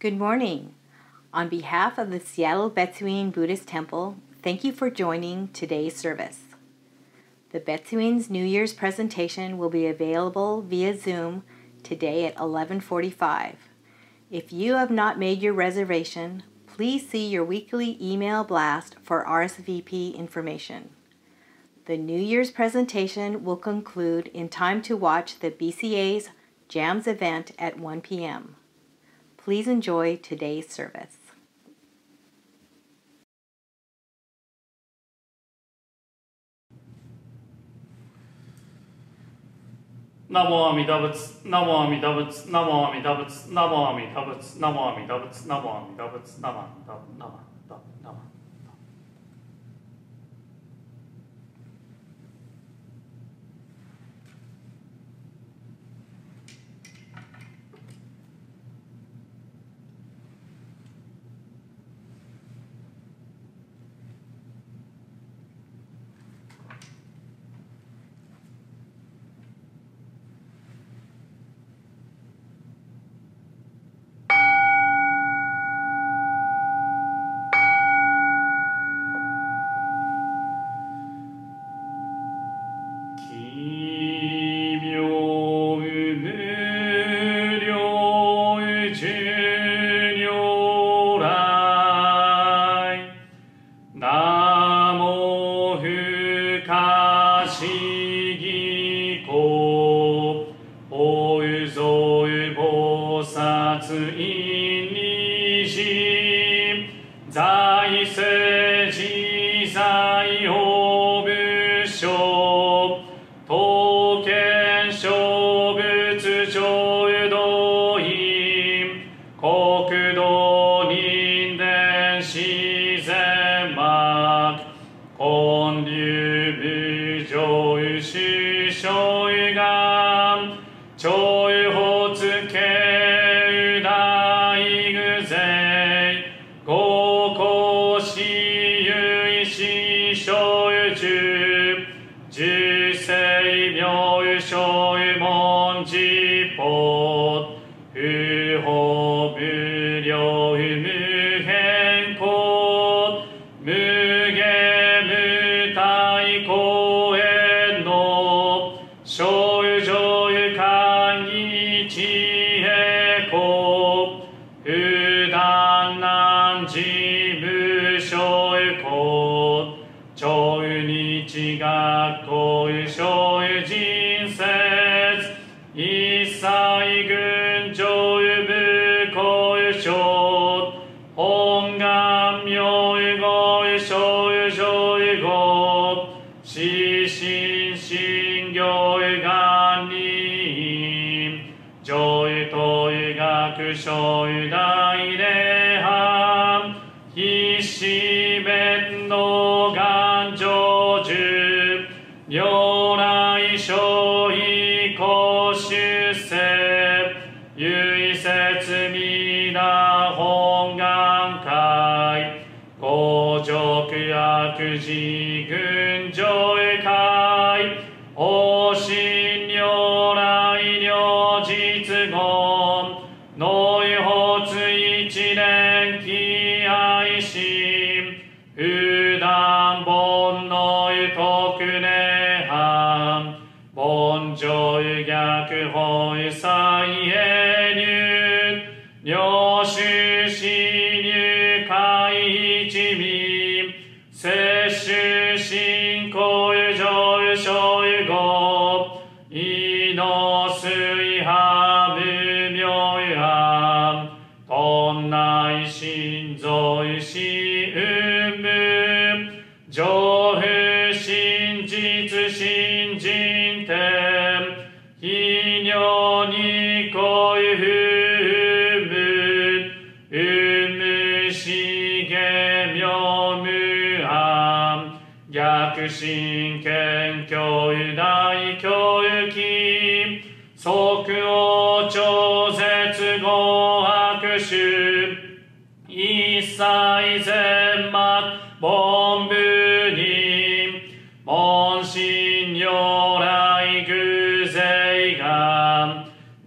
Good morning. On behalf of the Seattle Betsuin Buddhist Temple, thank you for joining today's service. The Betsuin's New Year's presentation will be available via Zoom today at 11:45. If you have not made your reservation, please see your weekly email blast for RSVP information. The New Year's presentation will conclude in time to watch the BCA's Jams event at 1 p.m. Please enjoy today's service. ナモ阿弥陀仏、ナモ阿弥陀仏、ナモ阿弥陀仏、ナモ阿弥陀仏、ナモ阿弥陀仏、ナモ阿弥陀仏、ナモ阿弥陀仏、ナモ阿弥陀仏、ナモ阿弥陀仏、ナモ阿弥陀仏。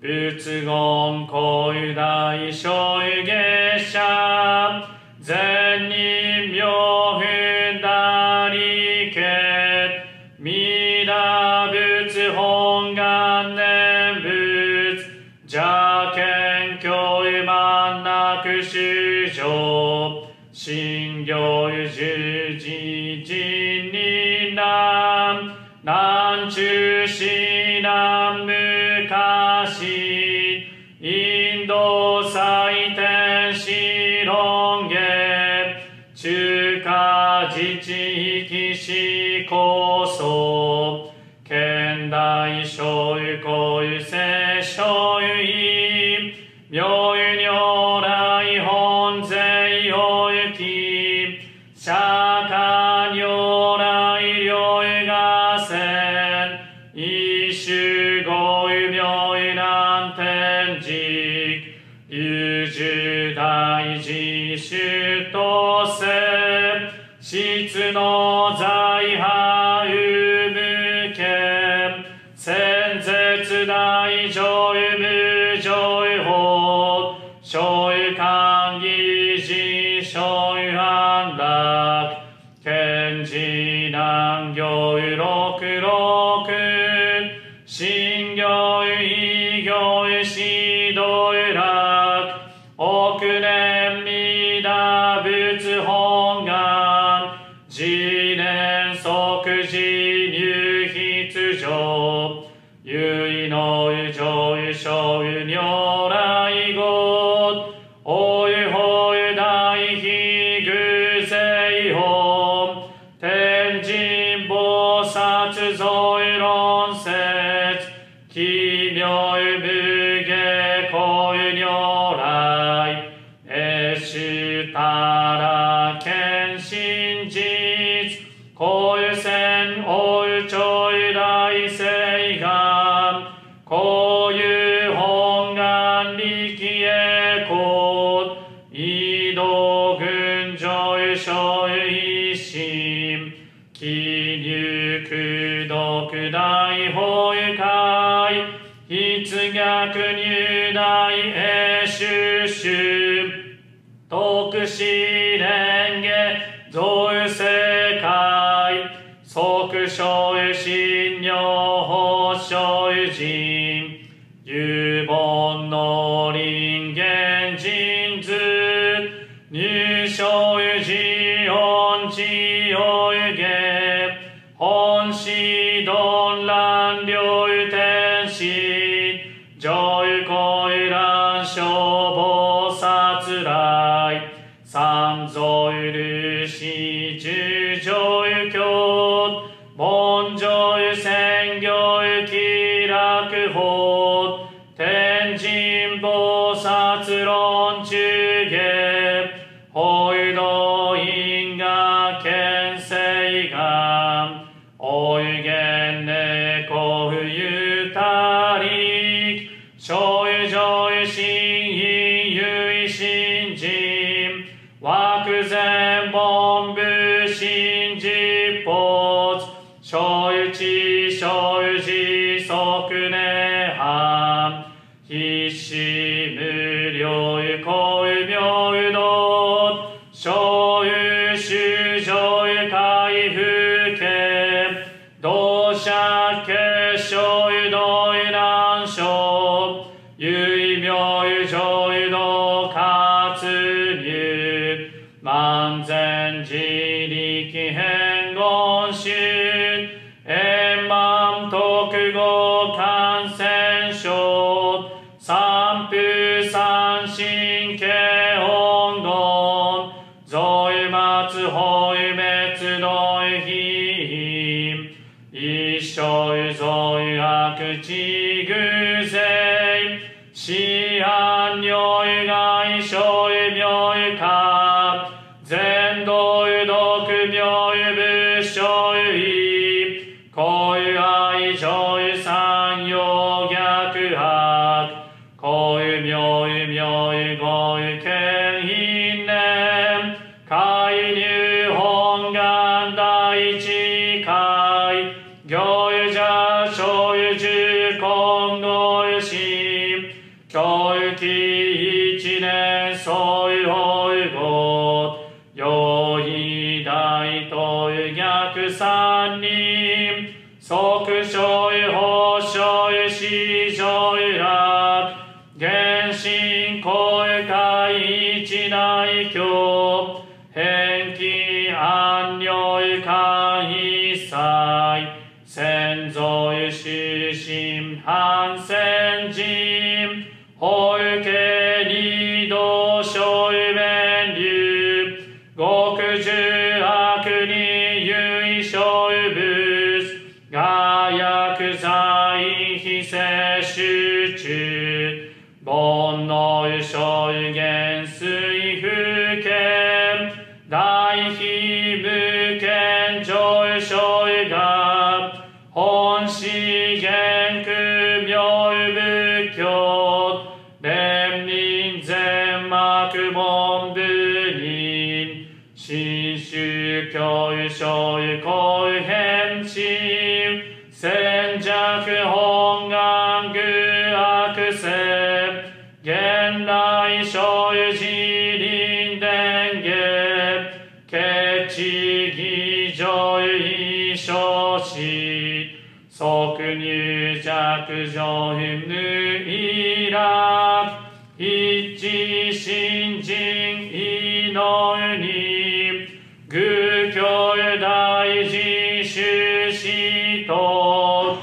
仏言古大正言決弥陀仏本願念仏邪見教万なく衆生信行十字人に南中至南昔インド最天使論言中華自治域史構想現代所有公有性所有意妙有如来本税おゆき釈迦如来両が千一種五有妙有難天軸有十大自主とせ質の財派有無権先絶大上有無上有法所有寛義寺所有安楽賢治難行有六六信行有異行有指導有楽億年弥陀仏本願自念即時入筆上有意の有上有小有如来語おゆほゆ大悲偶税本天神菩薩増有論説奇妙有無下公有如来越衆たら見真実公有千お有長有大誓願公有本願力へ行異道群上有小有一心記入功徳大法有会筆逆入大永修修徳子蓮華造有世界即所有信尿法所有人有本の人間人図入所有自音自有有下本師鈍乱両有天使上有公有乱小菩薩来三蔵有ルシ十上有経凡上有宣行有気楽法天神菩薩論中下法有道因果見誓願おゆ言霊幸福有他力所有上有真意有意信心枠前本部信実法所有知所有自即涅槃必死無量有公有妙有道所有衆上有回復権同釈結所有道有難所有意妙有上有道活入万全自力変言宗円満徳語感染症三風三神経本言増有末法有滅道有非一生有増有悪知偶税四安如有外小有妙有か全道有毒妙有仏性有意公有愛上有三用逆悪公有妙有妙有語有権因念介入本願第一回行有邪小有十今後有心教有期一年そう有法有語用意大等有逆三人即所法所四所楽原神公開一内教偏気安慮間一切先祖主心反戦人法家二道小弁流極重悪に唯小物我薬剤非摂取中煩悩小元水不見大非無見上小が本資源苦妙仏教連民全幕門部人新宗教小公変地戦弱本願具悪性現来小自輪伝下決地義上異小子即入弱上無意楽一致新人異能に愚教大事修士と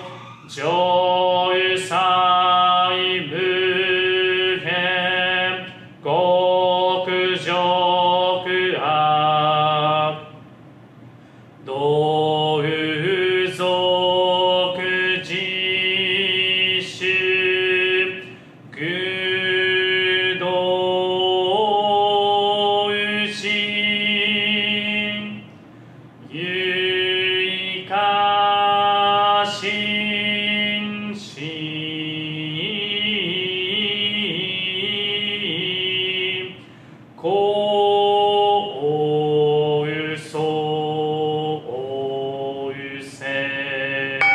上祭無変極上悪道右属自主愚道右心唯化心心公有そう有せ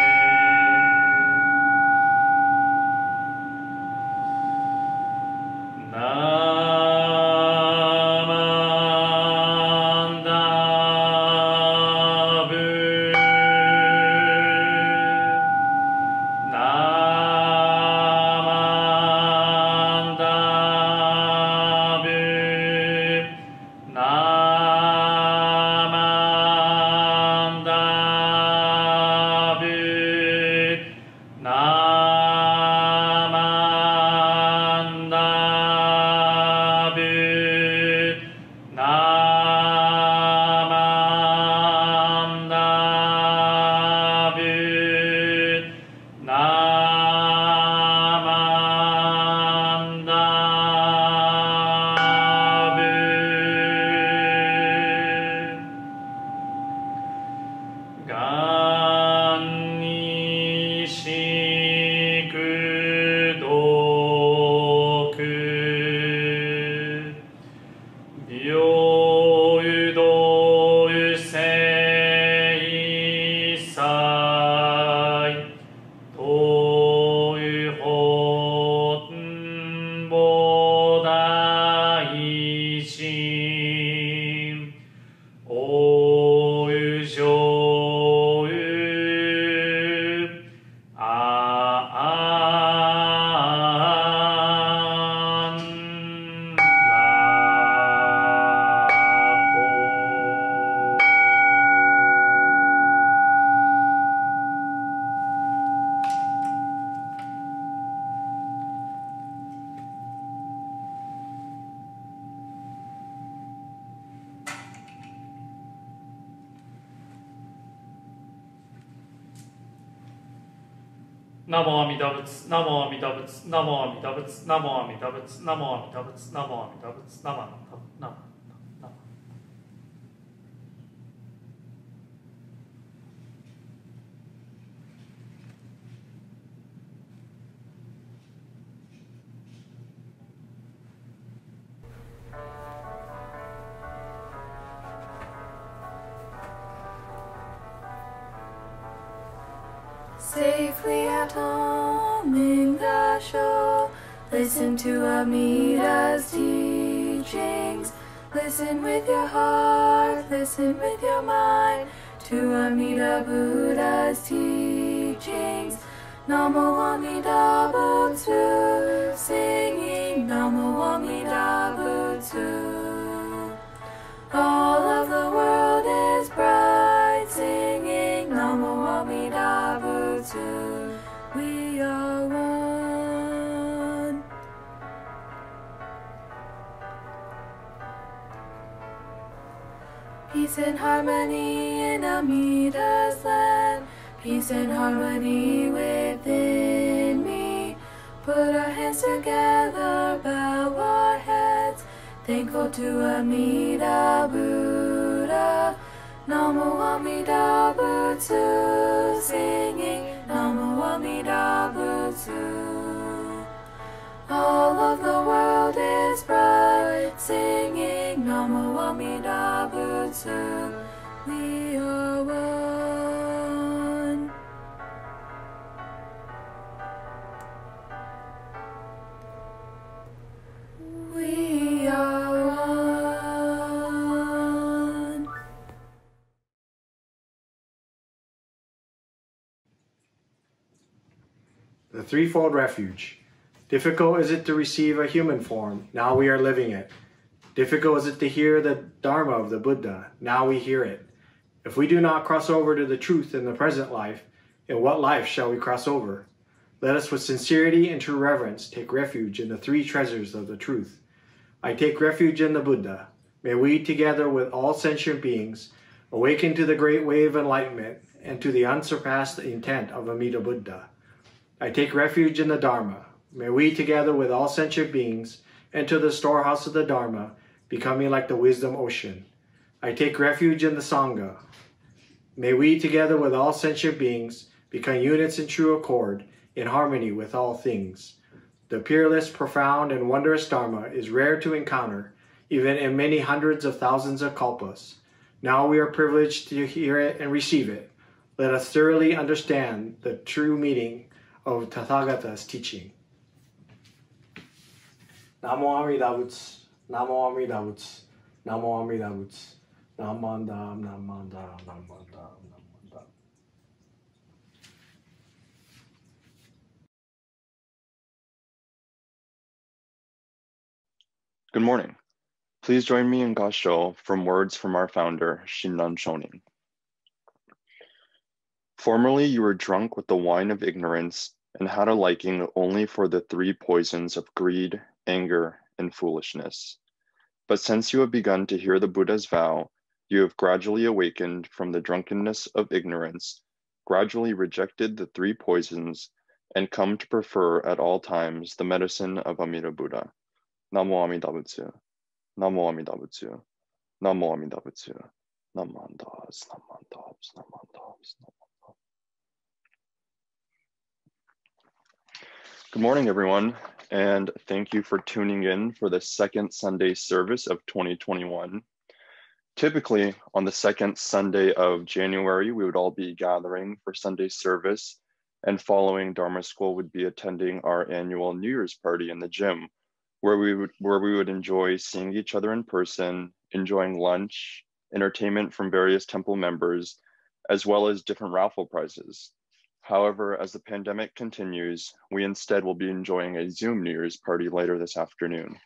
ナモ阿弥陀仏、ナモ阿弥陀仏、ナモ阿弥陀仏、ナモ阿弥陀仏、ナモ阿弥陀仏、ナモ阿弥陀仏、ナモ阿弥陀仏、ナモSafely at home in the show, listen to Amida's teachings. Listen with your heart, listen with your mind to Amida Buddha's teachings. Namo Amida Butsu, singing Namo Amida Butsu. All of the world is bright, singing Namo Amida Butsu. We are one. Peace and harmony in Amida's land. Peace and harmony within me. Put our hands together, bow our heads. Thankful to Amida Buddha. Namo Amida Butsu, singing Namo Amida Butsu. All of the world is bright, singing Namo Amida Butsu. We are one. We are one. The Threefold Refuge. Difficult is it to receive a human form, now we are living it. Difficult is it to hear the Dharma of the Buddha, now we hear it. If we do not cross over to the truth in the present life, in what life shall we cross over? Let us with sincerity and true reverence take refuge in the three treasures of the truth. I take refuge in the Buddha. May we, together with all sentient beings, awaken to the great way of enlightenment and to the unsurpassed intent of Amida Buddha. I take refuge in the Dharma. May we, together with all sentient beings, enter the storehouse of the Dharma, becoming like the wisdom ocean. I take refuge in the Sangha. May we, together with all sentient beings, become units in true accord, in harmony with all things. The peerless, profound, and wondrous Dharma is rare to encounter, even in many hundreds of thousands of kalpas. Now we are privileged to hear it and receive it. Let us thoroughly understand the true meaning of Tathagata's teaching. Namo Amida Butsu, Namo Amida Butsu, Namo Amida Butsu, Namandam, Namandam, Namandam, Namandam. Good morning. Please join me in Gassho from words from our founder, Shinran Shonin. Formerly, you were drunk with the wine of ignorance and had a liking only for the three poisons of greed, anger, and foolishness. But since you have begun to hear the Buddha's vow, you have gradually awakened from the drunkenness of ignorance, gradually rejected the three poisons, and come to prefer at all times the medicine of Amida Buddha. Namo Amida Butsu, Namo Amida Butsu, Namo Amida Butsu, Namandas, Namandas, Namandas, Namandas. Good morning, everyone, and thank you for tuning in for the second Sunday service of 2021. Typically, on the second Sunday of January, we would all be gathering for Sunday service, and following Dharma School would be attending our annual New Year's party in the gym, where we would enjoy seeing each other in person, enjoying lunch, entertainment from various temple members, as well as different raffle prizes. However, as the pandemic continues, we instead will be enjoying a Zoom New Year's party later this afternoon.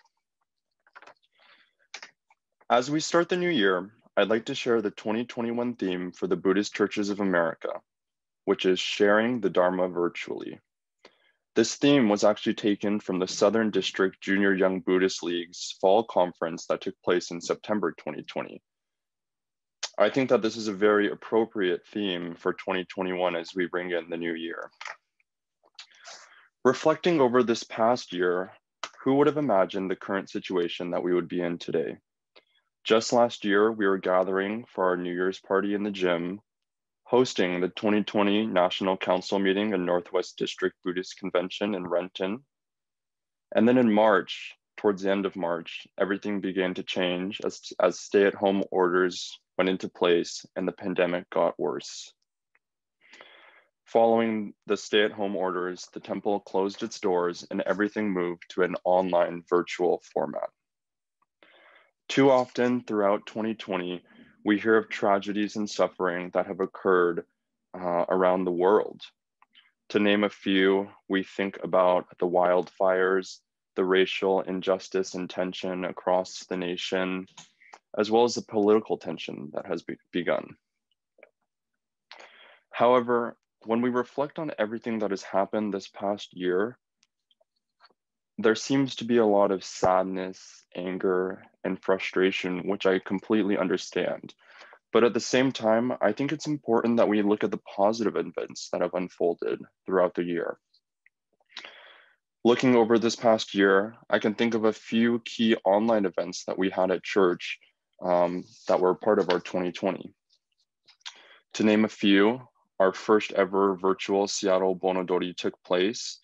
As we start the new year, I'd like to share the 2021 theme for the Buddhist Churches of America, which is sharing the Dharma virtually. This theme was actually taken from the Southern District Junior Young Buddhist League's fall conference that took place in September 2020. I think that this is a very appropriate theme for 2021 as we bring in the new year. Reflecting over this past year, who would have imagined the current situation that we would be in today? Just last year, we were gathering for our New Year's party in the gym, hosting the 2020 National Council meeting and Northwest District Buddhist Convention in Renton. And then in March, towards the end of March, everything began to change as stay-at-home orders went into place and the pandemic got worse. Following the stay-at-home orders, the temple closed its doors and everything moved to an online virtual format. Too often throughout 2020, We hear of tragedies and suffering that have occurred around the world. To name a few, we think about the wildfires, the racial injustice and tension across the nation, as well as the political tension that has begun. However, when we reflect on everything that has happened this past year, there seems to be a lot of sadness, anger, and frustration, which I completely understand. But at the same time, I think it's important that we look at the positive events that have unfolded throughout the year. Looking over this past year, I can think of a few key online events that we had at church that were part of our 2020. To name a few, our first ever virtual Seattle Bonodori took place,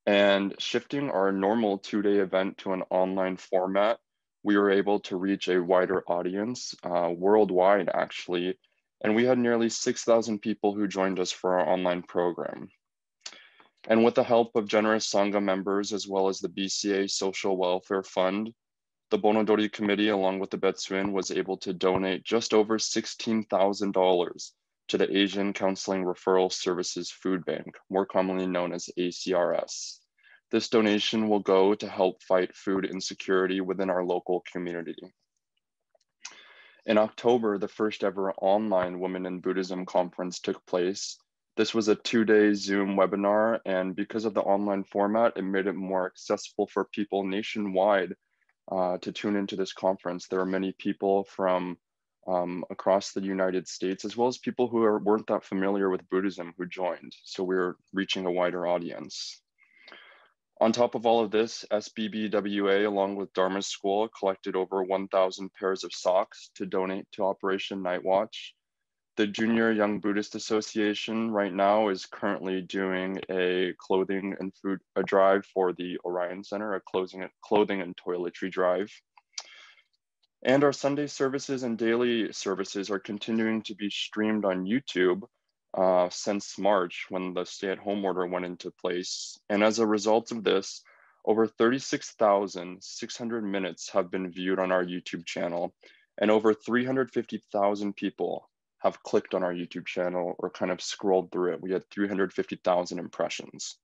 and shifting our normal 2-day event to an online format, we were able to reach a wider audience worldwide, actually, and we had nearly 6,000 people who joined us for our online program. And with the help of generous Sangha members, as well as the BCA Social Welfare Fund, the Bonodori Committee, along with the Betsuin, was able to donate just over $16,000 to the Asian Counseling Referral Services Food Bank, more commonly known as ACRS. This donation will go to help fight food insecurity within our local community. In October, the first ever online Women in Buddhism conference took place. This was a 2-day Zoom webinar, and because of the online format, it made it more accessible for people nationwide to tune into this conference. There were many people from across the United States, as well as people who weren't that familiar with Buddhism who joined. So we were reaching a wider audience. On top of all of this, SBBWA, along with Dharma School, collected over 1,000 pairs of socks to donate to Operation Night Watch. The Junior Young Buddhist Association right now is currently doing a clothing and food drive for the Orion Center, a clothing and toiletry drive. And our Sunday services and daily services are continuing to be streamed on YouTube since March, when the stay-at-home order went into place. And as a result of this, over 36,600 minutes have been viewed on our YouTube channel, and over 350,000 people have clicked on our YouTube channel or kind of scrolled through it. We had 350,000 impressions.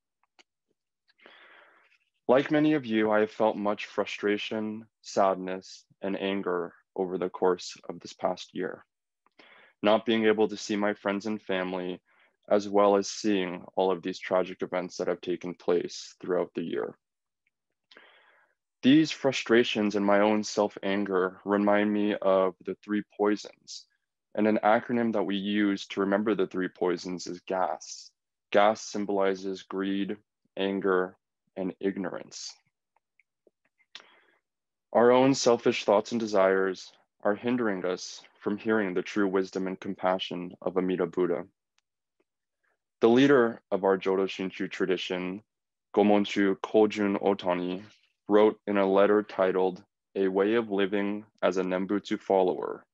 Like many of you, I have felt much frustration, sadness, and anger over the course of this past year. Not being able to see my friends and family, as well as seeing all of these tragic events that have taken place throughout the year. These frustrations and my own self-anger remind me of the 3 poisons, and an acronym that we use to remember the 3 poisons is GAS. GAS symbolizes greed, anger, and ignorance. Our own selfish thoughts and desires are hindering us from hearing the true wisdom and compassion of Amida Buddha. The leader of our Jodo Shinshu tradition, Gomonchu Kojun Otani, wrote in a letter titled A Way of Living as a Nembutsu Follower,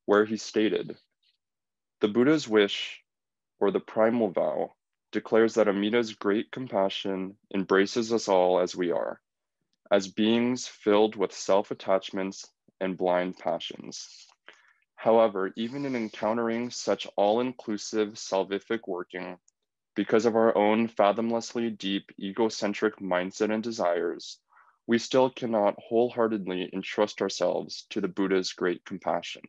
where he stated, "The Buddha's wish, or the primal vow, declares that Amida's great compassion embraces us all as we are, as beings filled with self-attachments and blind passions. However, even in encountering such all-inclusive salvific working, because of our own fathomlessly deep egocentric mindset and desires, we still cannot wholeheartedly entrust ourselves to the Buddha's great compassion.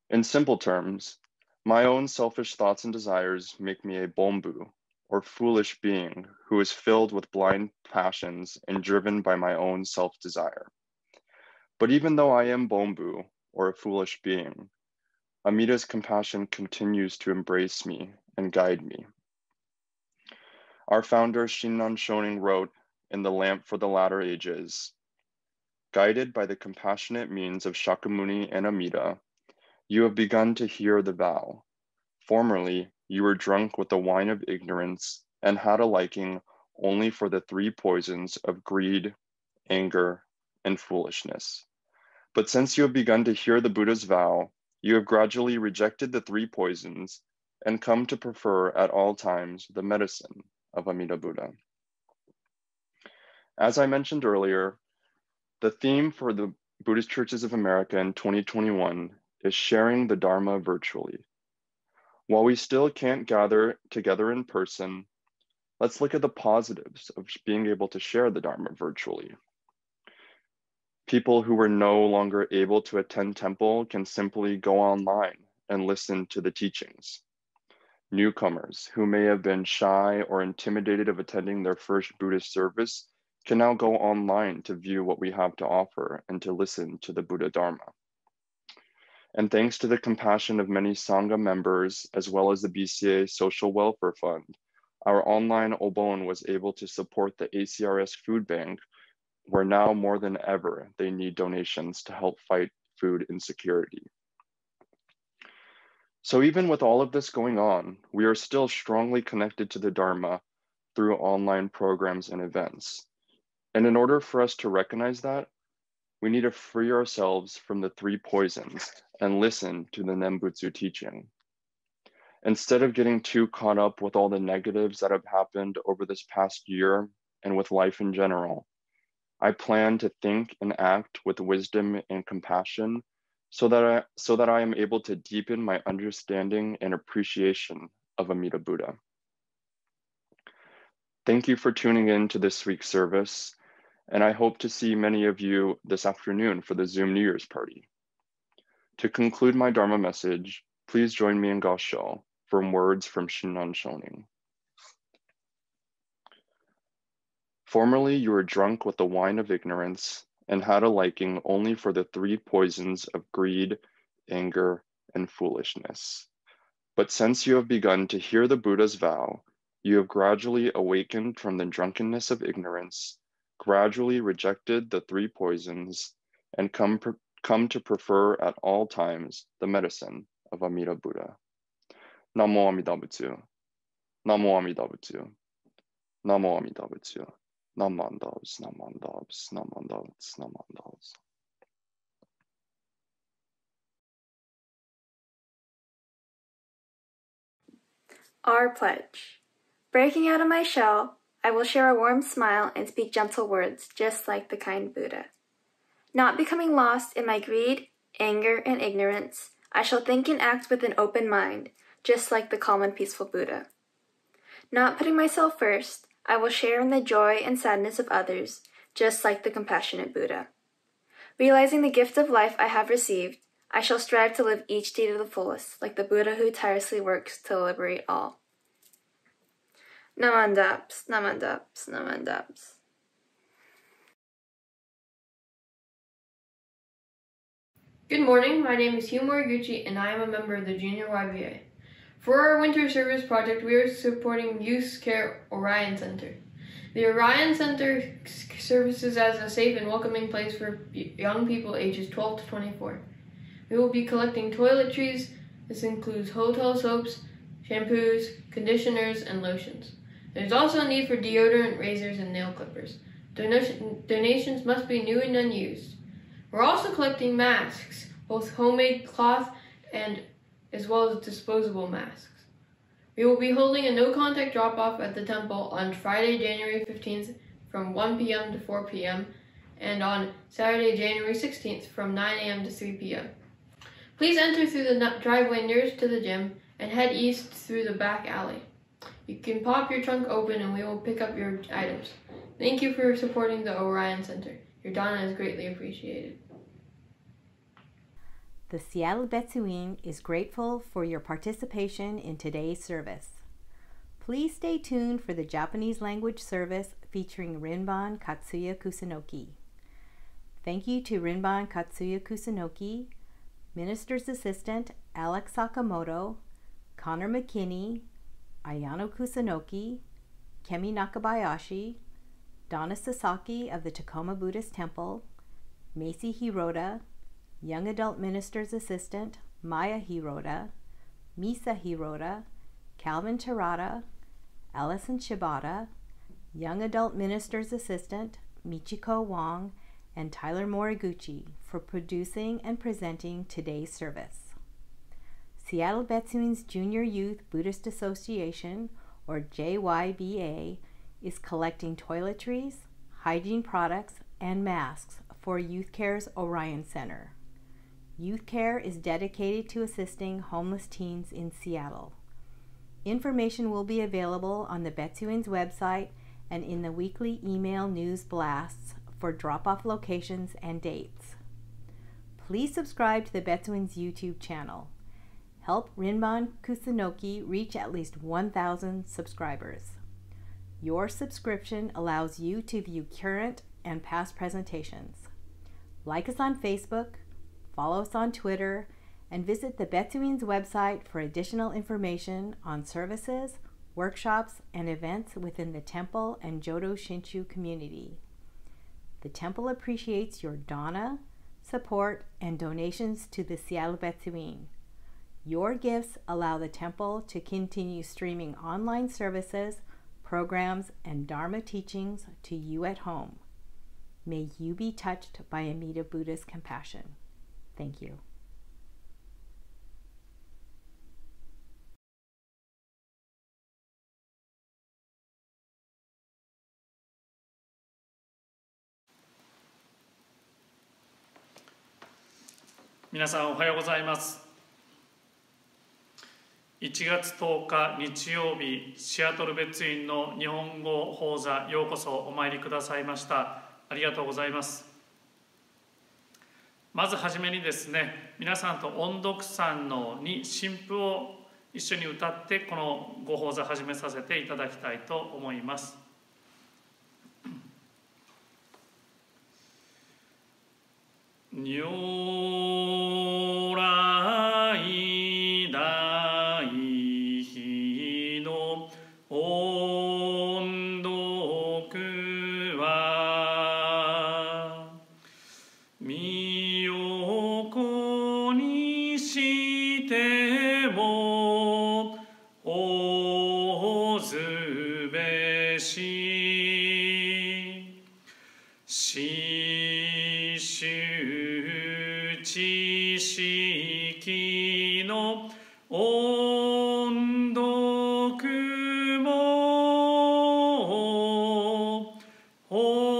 In simple terms, my own selfish thoughts and desires make me a bombu, or foolish being who is filled with blind passions and driven by my own self-desire. But even though I am bombu, or a foolish being, Amida's compassion continues to embrace me and guide me." Our founder Shinran Shonin wrote in The Lamp for the Latter Ages, "Guided by the compassionate means of Shakyamuni and Amida, you have begun to hear the vow. Formerly, you were drunk with the wine of ignorance and had a liking only for the 3 poisons of greed, anger, and foolishness. But since you have begun to hear the Buddha's vow, you have gradually rejected the 3 poisons and come to prefer at all times the medicine of Amida Buddha." As I mentioned earlier, the theme for the Buddhist Churches of America in 2021 is sharing the Dharma virtually. While we still can't gather together in person, let's look at the positives of being able to share the Dharma virtually. People who were no longer able to attend temple can simply go online and listen to the teachings. Newcomers who may have been shy or intimidated of attending their first Buddhist service can now go online to view what we have to offer and to listen to the Buddha Dharma. And thanks to the compassion of many Sangha members, as well as the BCA Social Welfare Fund, our online Obon was able to support the ACRS Food Bank, where now more than ever, they need donations to help fight food insecurity. So even with all of this going on, we are still strongly connected to the Dharma through online programs and events. And in order for us to recognize that, we need to free ourselves from the three poisons and listen to the Nembutsu teaching. Instead of getting too caught up with all the negatives that have happened over this past year and with life in general, I plan to think and act with wisdom and compassion so that I am able to deepen my understanding and appreciation of Amida Buddha. Thank you for tuning in to this week's service, and I hope to see many of you this afternoon for the Zoom New Year's party. To conclude my Dharma message, please join me in Gassho from words from Shinran Shonin. Formerly, you were drunk with the wine of ignorance and had a liking only for the three poisons of greed, anger, and foolishness. But since you have begun to hear the Buddha's vow, you have gradually awakened from the drunkenness of ignorance, gradually rejected the three poisons, and come to prefer at all times the medicine of Amida Buddha. Namo Amida Butsu. Namo Amida Butsu. Namo Amida Butsu. Namandavs, namandavs, namandavs, namandavs. Our pledge. Breaking out of my shell, I will share a warm smile and speak gentle words, just like the kind Buddha. Not becoming lost in my greed, anger, and ignorance, I shall think and act with an open mind, just like the calm and peaceful Buddha. Not putting myself first, I will share in the joy and sadness of others, just like the compassionate Buddha. Realizing the gift of life I have received, I shall strive to live each day to the fullest, like the Buddha who tirelessly works to liberate all. Namandaps, namandaps, namandaps. Good morning, my name is Hugh Moriguchi and I am a member of the Junior YBA. For our winter service project, we are supporting Youth Care Orion Center. The Orion Center services as a safe and welcoming place for young people ages 12 to 24. We will be collecting toiletries. This includes hotel soaps, shampoos, conditioners, and lotions. There's also a need for deodorant, razors, and nail clippers. Donations must be new and unused. We're also collecting masks, both homemade cloth and as well as disposable masks. We will be holding a no-contact drop-off at the temple on Friday, January 15th from 1 p.m. to 4 p.m. and on Saturday, January 16th from 9 a.m. to 3 p.m. Please enter through the driveway nearest to the gym and head east through the back alley. You can pop your trunk open and we will pick up your items. Thank you for supporting the Orion Center. Your dana is greatly appreciated. The Seattle Betsuin is grateful for your participation in today's service. Please stay tuned for the Japanese language service featuring Rinban Katsuya Kusunoki. Thank you to Rinban Katsuya Kusunoki, Minister's Assistant Alex Sakamoto, Connor McKinney, Ayano Kusunoki, Kemi Nakabayashi, Donna Sasaki of the Tacoma Buddhist Temple, Macy Hirota, Young Adult Minister's Assistant Maya Hirota, Misa Hirota, Calvin Terada, Allison Shibata, Young Adult Minister's Assistant Michiko Wong, and Tyler Moriguchi for producing and presenting today's service. Seattle Betsuin's Junior Youth Buddhist Association, or JYBA, is collecting toiletries, hygiene products, and masks for Youth Care's Orion Center. Youth Care is dedicated to assisting homeless teens in Seattle. Information will be available on the Betsuins website and in the weekly email news blasts for drop-off locations and dates. Please subscribe to the Betsuins YouTube channel. Help Rinban Kusunoki reach at least 1,000 subscribers. Your subscription allows you to view current and past presentations. Like us on Facebook, follow us on Twitter, and visit the Betsuins website for additional information on services, workshops, and events within the Temple and Jodo Shinshu community. The Temple appreciates your dana, support, and donations to the Seattle Betsuin. Your gifts allow the Temple to continue streaming online services, programs, and Dharma teachings to you at home. May you be touched by Amida Buddha's compassion. Thank you.皆さんおはようございます。1月10日日曜日、シアトル別院の日本語講座、ようこそお参りくださいました。ありがとうございます。まずはじめにですね、皆さんと音読さんのに新譜を一緒に歌ってこのご講座始めさせていただきたいと思います。如来大悲の音読は身を粉にしてもおずべし知識の音読も骨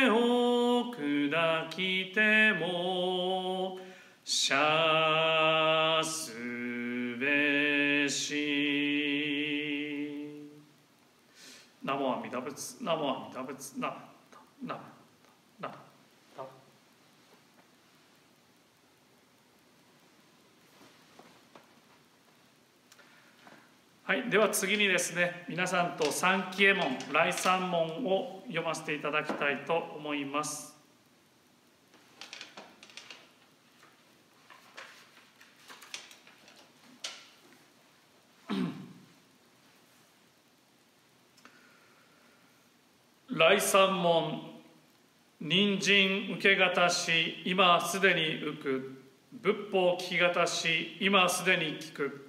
を砕きてもしゃすべし。ナモアミダ仏、ナモアミダ仏、ナモナモナモ。はい、では次にですね、皆さんと三期右衛門、来三門を読ませていただきたいと思います。来三門、人参受けがたし、今すでに受く、仏法聞きがたし、今すでに聞く。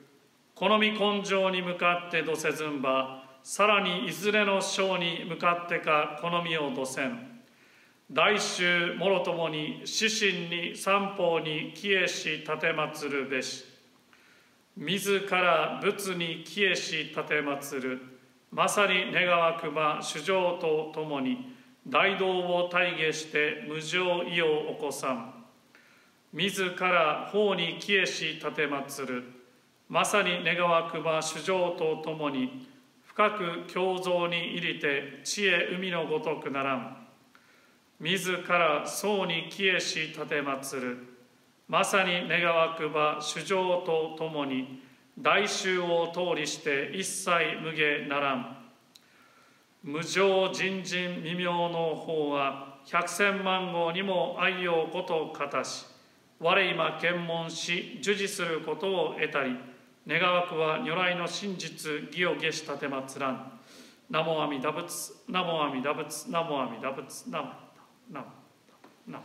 好み根性に向かってどせずんば、さらにいずれの章に向かってか好みをどせん。大衆もろともに死神に三方に帰依し立てまつるべし。自ら仏に帰依し立てまつる。まさに願わくば主情とともに大道を大下して無常意を起こさん。自ら法に帰依し立てまつる。まさに願わくば主情とともに深く胸像に入りて知恵海のごとくならん。自ら僧に帰依し立てまつる。まさに願わくば主情とともに大衆を通りして一切無下ならん。無常人人未明の法は百千万号にも愛用ことかたし、我今検問し授事することを得たり、願わくは如来の真実義を下し立てまつらん。ナモ阿弥陀仏、ナモ阿弥陀仏、ナモ阿弥陀仏、ナモナモナモ。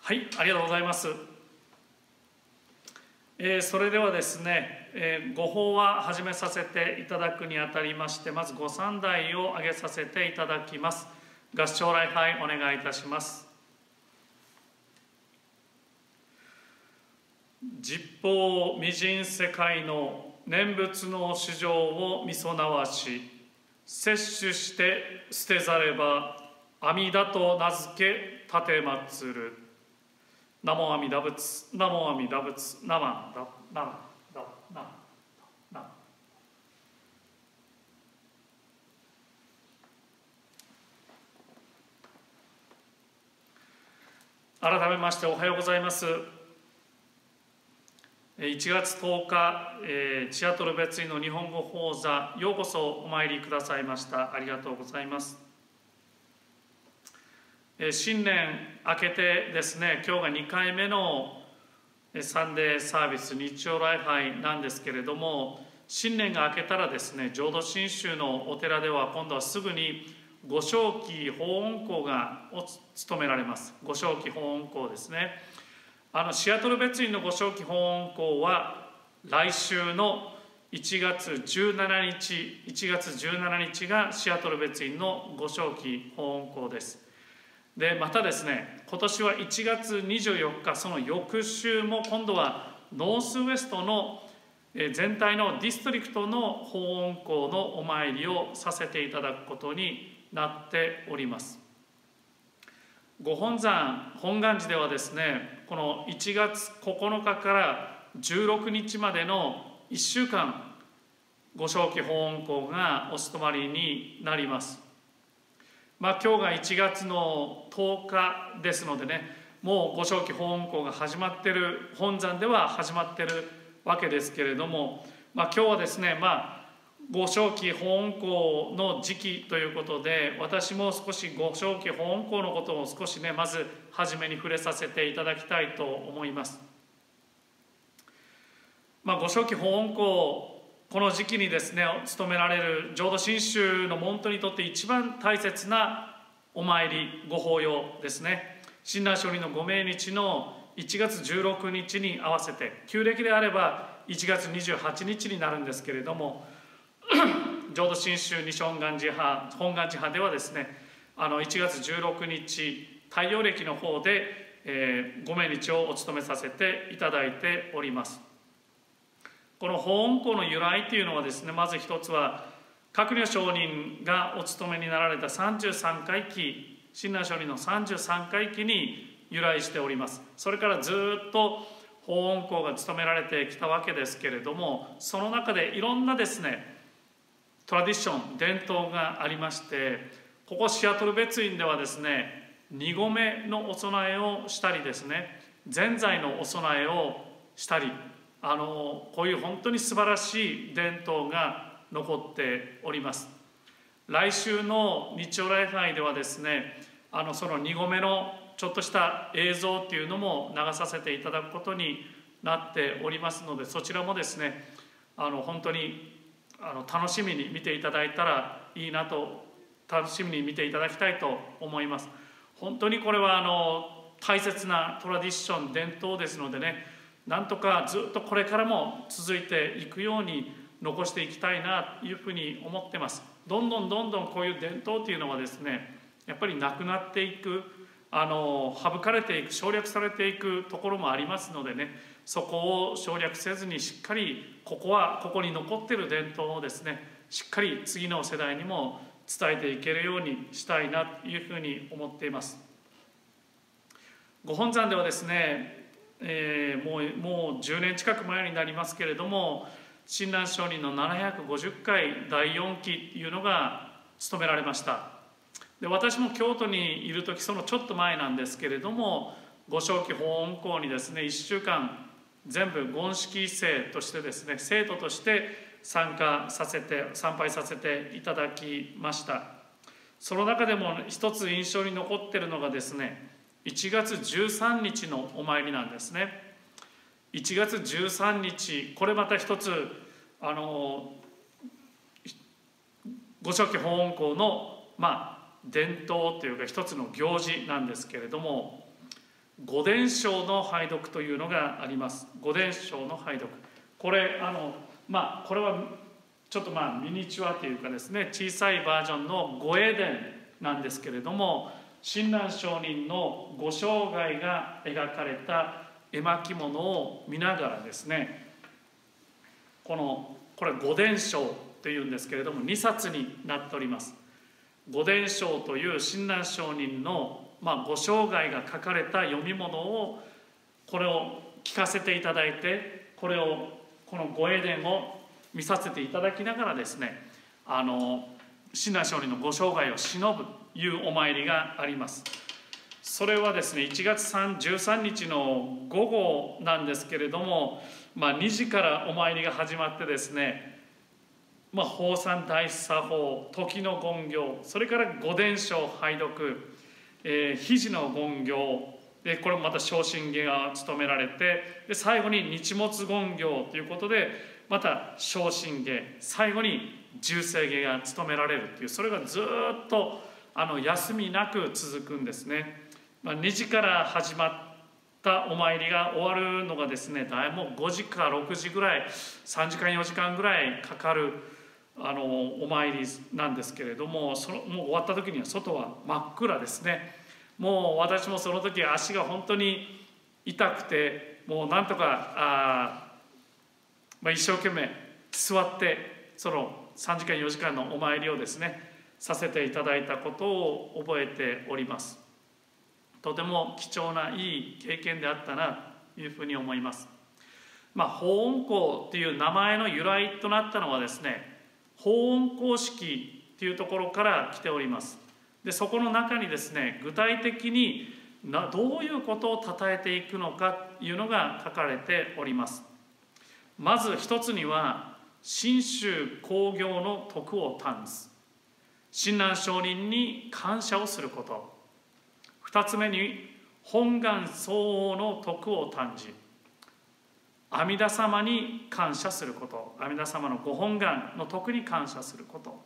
はい、ありがとうございます。それではですね、ご法話始めさせていただくにあたりまして、まずご三代を挙げさせていただきます。合唱礼拝お願いいたします。十方未尽世界の念仏の主情をみそなわし、摂取して捨てざれば阿弥陀と名付け立てまつる。ナモ阿弥陀仏、ナモ阿弥陀仏、ナマダナマダナマダナ。改めましておはようございます。1月10日、シアトル別院の日本語講座、ようこそお参りくださいました。ありがとうございます。新年明けてですね、今日が2回目のサンデーサービス、日曜礼拝なんですけれども、新年が明けたらですね、浄土真宗のお寺では今度はすぐにご正期法恩講が務められます。ご正期法恩講ですね。シアトル別院のご正期法恩講は来週の1月17日がシアトル別院のご正期法恩講です。でまたですね、今年は1月24日、その翌週も今度はノースウエストの全体のディストリクトの法恩講のお参りをさせていただくことになっております。ご本山本願寺ではですね、この1月9日から16日までの1週間、ご正期法恩講がお務まりになります。今日が1月の10日ですのでね、もうご正期法恩講が始まっている、本山では始まっているわけですけれども、今日はですね、ご正期法恩講の時期ということで、私も少しご正期法恩講のことを少しね、まず初めに触れさせていただきたいと思います。ご正期法恩講、この時期にですね、務められる浄土真宗の門徒にとって一番大切なお参り、ご法要ですね。親鸞聖人のご命日の1月16日に合わせて、旧暦であれば1月28日になるんですけれども、浄土真宗西本願寺派ではですね、1月16日太陽暦の方で、ご命日をお務めさせていただいております。この法恩講の由来というのはですね、まず一つは覚如上人がお務めになられた33回忌、親鸞聖人の33回忌に由来しております。それからずっと法恩講が務められてきたわけですけれども、その中でいろんなですね、トラディション、伝統がありまして、ここシアトル別院ではですね、2合目のお供えをしたりですね、ぜんざいのお供えをしたり、こういう本当に素晴らしい伝統が残っております。来週の日曜礼拝ではですね、その2合目のちょっとした映像っていうのも流させていただくことになっておりますので、そちらもですね、本当に楽しみに見ていただいたらいいなと、楽しみに見ていただきたいと思います。本当にこれは大切なトラディション、伝統ですのでね、なんとかずっとこれからも続いていくように残していきたいなというふうに思ってます。どんどんこういう伝統というのはですね、やっぱりなくなっていく、省かれていく、省略されていくところもありますのでね、そこを省略せずにしっかりここに残っている伝統をですね、しっかり次の世代にも伝えていけるようにしたいなというふうに思っています。ご本山ではですね、もう10年近く前になりますけれども、親鸞聖人の750回第4期というのが務められました。で私も京都にいる時、そのちょっと前なんですけれども、ご正期法恩講にですね、1週間全部言式生としてですね、生徒として参拝させていただきました。その中でも一つ印象に残っているのがですね、1月13日のお参りなんですね。1月13日、これまた一つご正期法恩講の伝統というか一つの行事なんですけれども、御伝承の拝読というのがあります。御伝承の拝読、これこれはちょっとミニチュアというかですね、小さいバージョンの御英伝なんですけれども、親鸞上人のご生涯が描かれた絵巻物を見ながらですね、これ御伝承というんですけれども、2冊になっております。御伝承という親鸞上人のご生涯が書かれた読み物を、これを聞かせていただいて、この御英伝を見させていただきながらですね、親鸞上人のご生涯を偲ぶというお参りがあります。それはですね、1月13日の午後なんですけれども、2時からお参りが始まってですね、法山大作法、時の言行、それから御伝承拝読、秘の言行で、これもまた昇進下が務められて、で最後に日没言行ということで、また昇進下、最後に重生下が務められるという、それがずっと休みなく続くんですね。2時から始まったお参りが終わるのがですね、だいぶ5時か6時ぐらい、3時間4時間ぐらいかかるお参りなんですけれども、もう終わった時には外は真っ暗ですね。もう私もその時足が本当に痛くて、もうなんとか一生懸命座ってその3時間4時間のお参りをですねさせていただいたことを覚えております。とても貴重ないい経験であったなというふうに思います。法恩公という名前の由来となったのはですね、法恩公式というところから来ております。でそこの中にですね、具体的にどういうことを称えていくのかというのが書かれております。まず一つには信州興行の徳を嘆ず、親鸞上人に感謝をすること。二つ目に本願相応の徳を嘆じ、阿弥陀様に感謝すること、阿弥陀様のご本願の徳に感謝すること。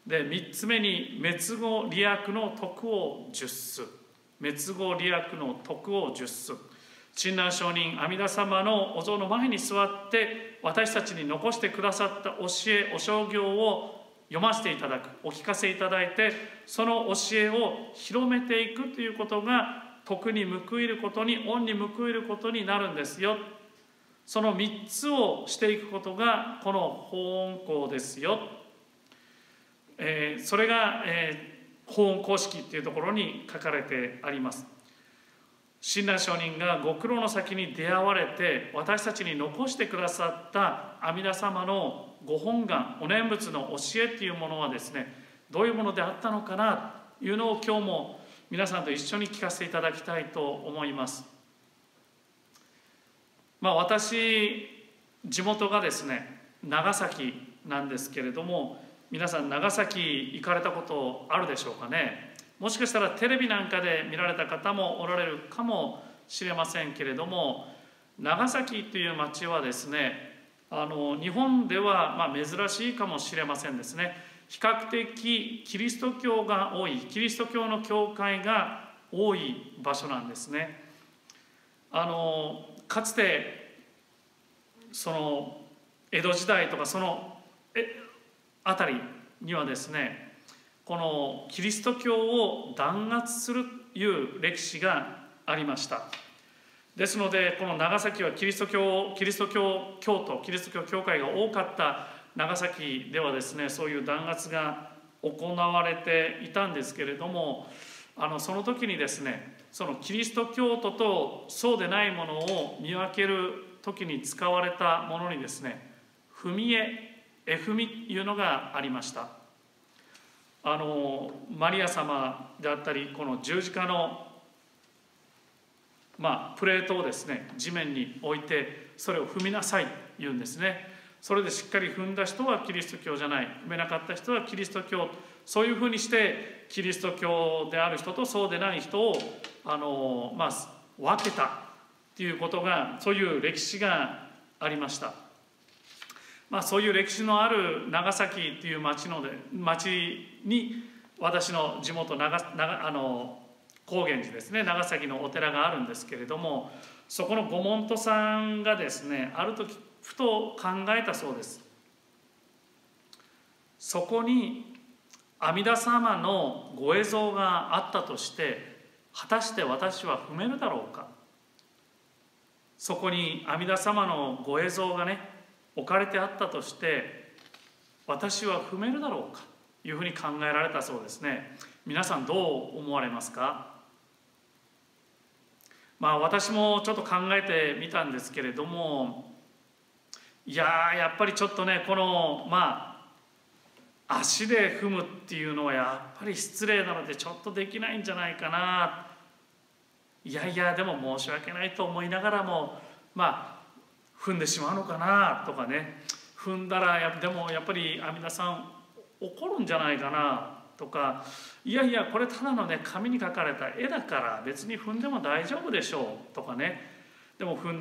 で3つ目に滅後利益の徳を述す、滅後利益の徳を述す。親鸞上人阿弥陀様のお像の前に座って私たちに残してくださった教え、お正行を読ませていただく、お聞かせいただいて、その教えを広めていくということが徳に報いることに、恩に報いることになるんですよ。その3つをしていくことがこの法恩公ですよ。それが、法恩公式というところに書かれてあります。親鸞上人がご苦労の先に出会われて私たちに残してくださった阿弥陀様のご本願、お念仏の教えというものはですね、どういうものであったのかなというのを今日も皆さんと一緒に聞かせていただきたいと思います。私、地元がですね長崎なんですけれども、皆さん長崎行かれたことあるでしょうかね。もしかしたらテレビなんかで見られた方もおられるかもしれませんけれども、長崎という町はですね、日本では珍しいかもしれませんですね。比較的キリスト教が多い、キリスト教の教会が多い場所なんですね。かつてその江戸時代とかそのあたりにはですね、このキリスト教を弾圧するという歴史がありました。ですのでこの長崎はキリスト教教徒、キリスト教教会が多かった長崎ではですね、そういう弾圧が行われていたんですけれども、その時にですね、そのキリスト教徒とそうでないものを見分ける時に使われたものにですね、踏み絵、絵踏みというのがありました。マリア様であったり、この十字架のプレートをですね地面に置いて、それを踏みなさいと言うんですね。それでしっかり踏んだ人はキリスト教じゃない、踏めなかった人はキリスト教、そういうふうにしてキリスト教である人とそうでない人を分けたということが、そういう歴史がありました。そういう歴史のある長崎という町に私の地元高原寺ですね、長崎のお寺があるんですけれども、そこのご門徒さんがですね、ある時ふと考えたそうです。そこに阿弥陀様のご絵像があったとして、果たして私は踏めるだろうか。そこに阿弥陀様のご絵像がね、置かれてあったとして、私は踏めるだろうかというふうに考えられたそうですね。皆さんどう思われますか？私もちょっと考えてみたんですけれども、やっぱりちょっとね、この足で踏むっていうのはやっぱり失礼なのでちょっとできないんじゃないかな。でも申し訳ないと思いながらも踏んでしまうのかなとかね、踏んだらでもやっぱり阿弥陀さん怒るんじゃないかなとか、これただのね紙に描かれた絵だから別に踏んでも大丈夫でしょうとかね、でも踏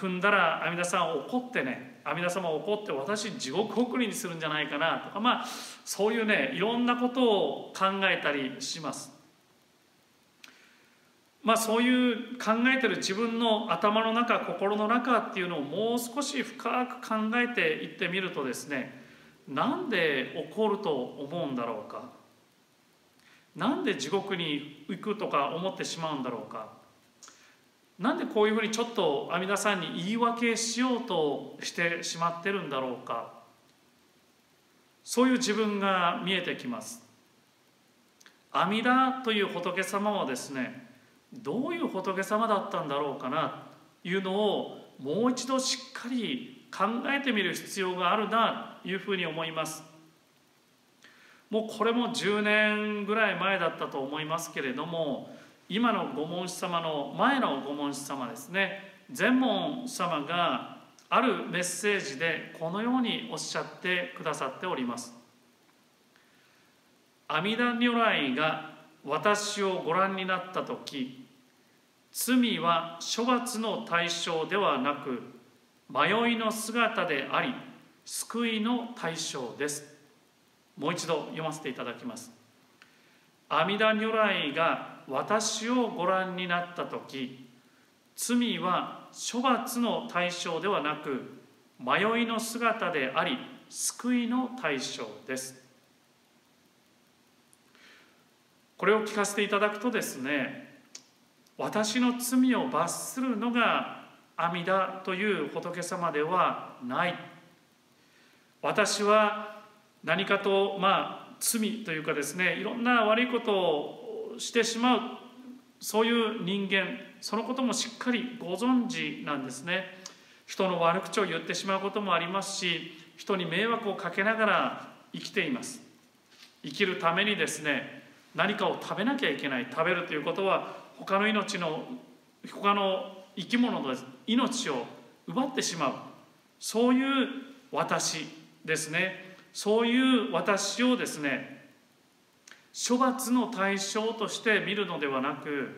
んだら阿弥陀さん怒ってね、阿弥陀様怒って私地獄送りにするんじゃないかなとか、そういうねいろんなことを考えたりします。そういう考えてる自分の頭の中、心の中っていうのをもう少し深く考えていってみるとですね、なんで怒ると思うんだろうか、なんで地獄に行くとか思ってしまうんだろうか、なんでこういうふうにちょっと阿弥陀さんに言い訳しようとしてしまってるんだろうか、そういう自分が見えてきます。阿弥陀という仏様はですね、どういう仏様だったんだろうかなというのをもう一度しっかり考えてみる必要があるなというふうに思います。もうこれも10年ぐらい前だったと思いますけれども、今の御門師様の前の御門師様ですね、善門様があるメッセージでこのようにおっしゃってくださっております。阿弥陀如来が私をご覧になったとき、罪は処罰の対象ではなく迷いの姿であり救いの対象です。もう一度読ませていただきます。阿弥陀如来が私をご覧になったとき、罪は処罰の対象ではなく迷いの姿であり救いの対象です。これを聞かせていただくとですね、私の罪を罰するのが阿弥陀という仏様ではない。私は何かと罪というかですね、いろんな悪いことをしてしまう、そういう人間、そのこともしっかりご存知なんですね。人の悪口を言ってしまうこともありますし、人に迷惑をかけながら生きています。生きるためにですね、何かを食べなきゃいけない。食べるということは他の生き物の命を奪ってしまう、そういう私ですね。そういう私をですね、処罰の対象として見るのではなく、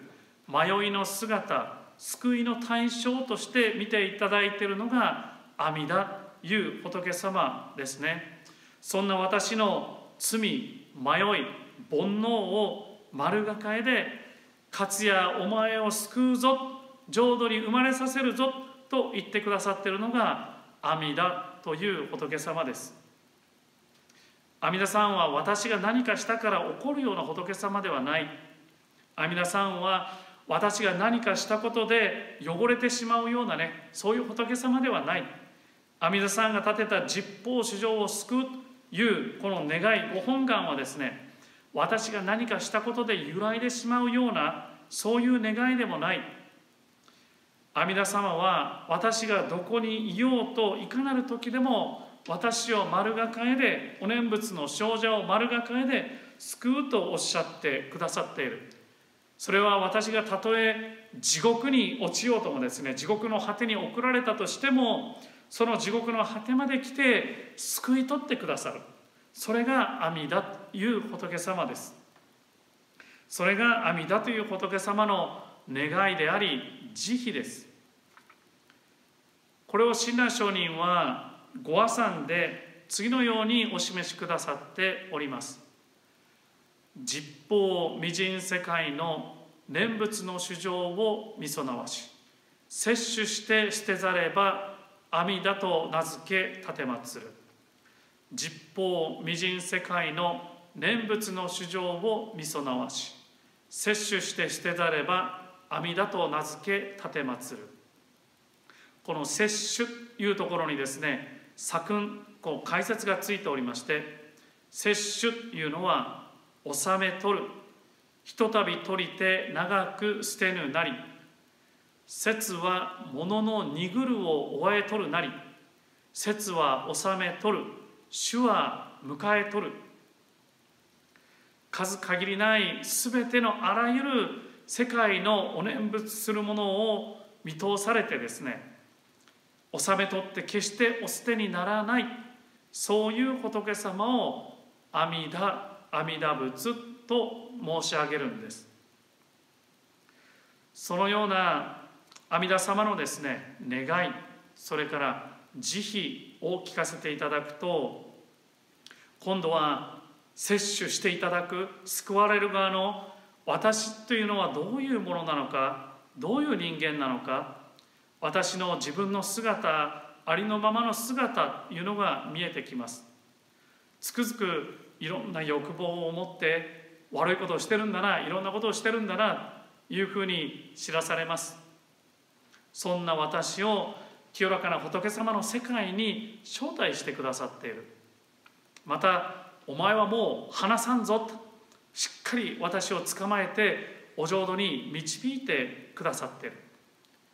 迷いの姿、救いの対象として見ていただいているのが阿弥陀いう仏様ですね。そんな私の罪、迷い、煩悩を丸抱えで、勝やお前を救うぞ、浄土に生まれさせるぞと言ってくださっているのが阿弥陀という仏様です。阿弥陀さんは私が何かしたから怒るような仏様ではない。阿弥陀さんは私が何かしたことで汚れてしまうようなね、そういう仏様ではない。阿弥陀さんが立てた十方衆生を救うというこの願い、ご本願はですね、私が何かしたことで揺らいでしまうようなそういう願いでもない。阿弥陀様は私がどこにいようといかなる時でも私を丸抱えで、お念仏の生者を丸抱えで救うとおっしゃってくださっている。それは私がたとえ地獄に落ちようともですね、地獄の果てに送られたとしても、その地獄の果てまで来て救い取ってくださる。それが阿弥陀という仏様です。それが阿弥陀という仏様の願いであり慈悲です。これを親鸞上人はご阿参で次のようにお示しくださっております。十方未尽世界の念仏の主情をみそなわし、摂取して捨てざれば阿弥陀と名付け奉る。十方未尽世界の念仏の主情をみそなわし、摂取して捨てざれば阿弥陀と名付け奉る。この摂取というところにですね、作文解説がついておりまして、摂取というのは収め取る、ひとたび取りて長く捨てぬなり、摂は物の握るを終え取るなり、摂は収め取る、主は迎え取る。数限りないすべてのあらゆる世界のお念仏するものを見通されてですね、収め取って決してお捨てにならない、そういう仏様を阿弥陀仏と申し上げるんです。そのような阿弥陀様のですね、願い、それから慈悲を聞かせていただくと、今度は摂取していただく救われる側の私というのはどういうものなのか、どういう人間なのか、私の自分の姿、ありのままの姿というのが見えてきます。つくづくいろんな欲望を持って悪いことをしてるんだな、いろんなことをしてるんだなというふうに知らされます。そんな私を清らかな仏様の世界に招待してくださっている。また、お前はもう離さんぞとしっかり私を捕まえてお浄土に導いてくださっている。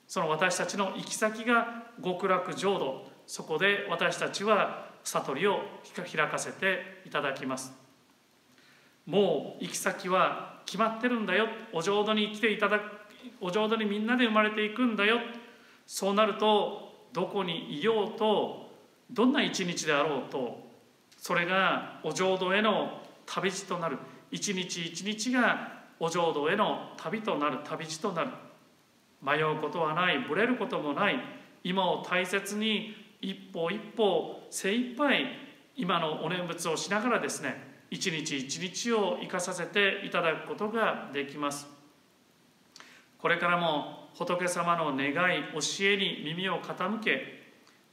その私たちの行き先が極楽浄土、そこで私たちは悟りを開かせていただきます。もう行き先は決まってるんだよ、お浄土に来ていただく、お浄土にみんなで生まれていくんだよ。そうなるとどこにいようと、どんな一日であろうと、それがお浄土への旅路となる。一日一日がお浄土への旅となる、旅路となる。迷うことはない、ぶれることもない。今を大切に一歩一歩精一杯今のお念仏をしながらですね、一日一日を生かさせていただくことができます。これからも仏様の願い、教えに耳を傾け、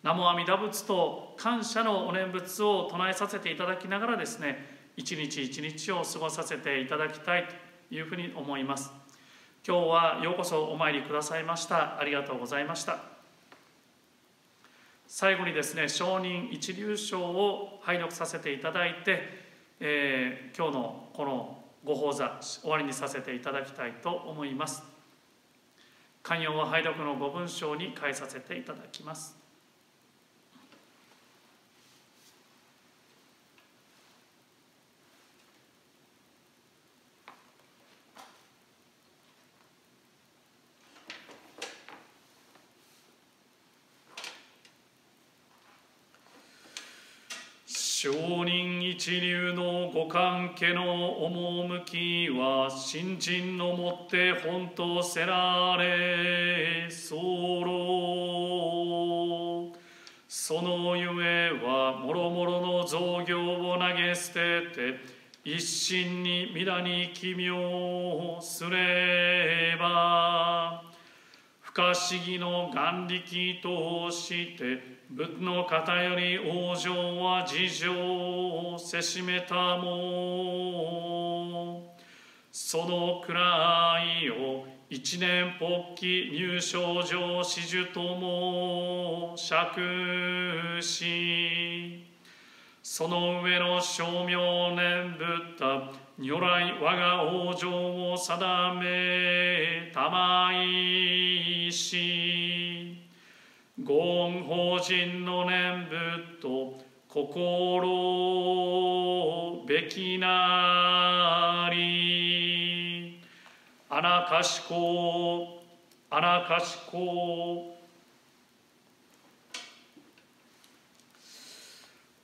南無阿弥陀仏と感謝のお念仏を唱えさせていただきながらですね、一日一日を過ごさせていただきたいというふうに思います。今日はようこそお参りくださいました。ありがとうございました。最後にですね、上人一流章を拝読させていただいて、今日のこのご法座終わりにさせていただきたいと思います。寛容は拝読のご文章に変えさせていただきます。上人一流のご関係の趣は信心のもって本とせられ候。そのゆえはもろもろの造業を投げ捨てて一心に皆に奇妙すれば、不可思議の眼力として仏の方より往生は事情をせしめたも、そのくらいを一年発起入賞上始終とも釈し、その上の称名念仏陀如来我が往生を定めたまいし、ご恩法人の念仏と心べきなり、あなかしこあなかしこ。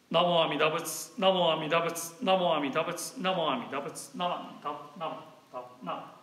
南無阿弥陀仏、南無阿弥陀仏、南無阿弥陀仏、南無阿弥陀仏、南無阿弥陀仏、南無阿弥陀仏。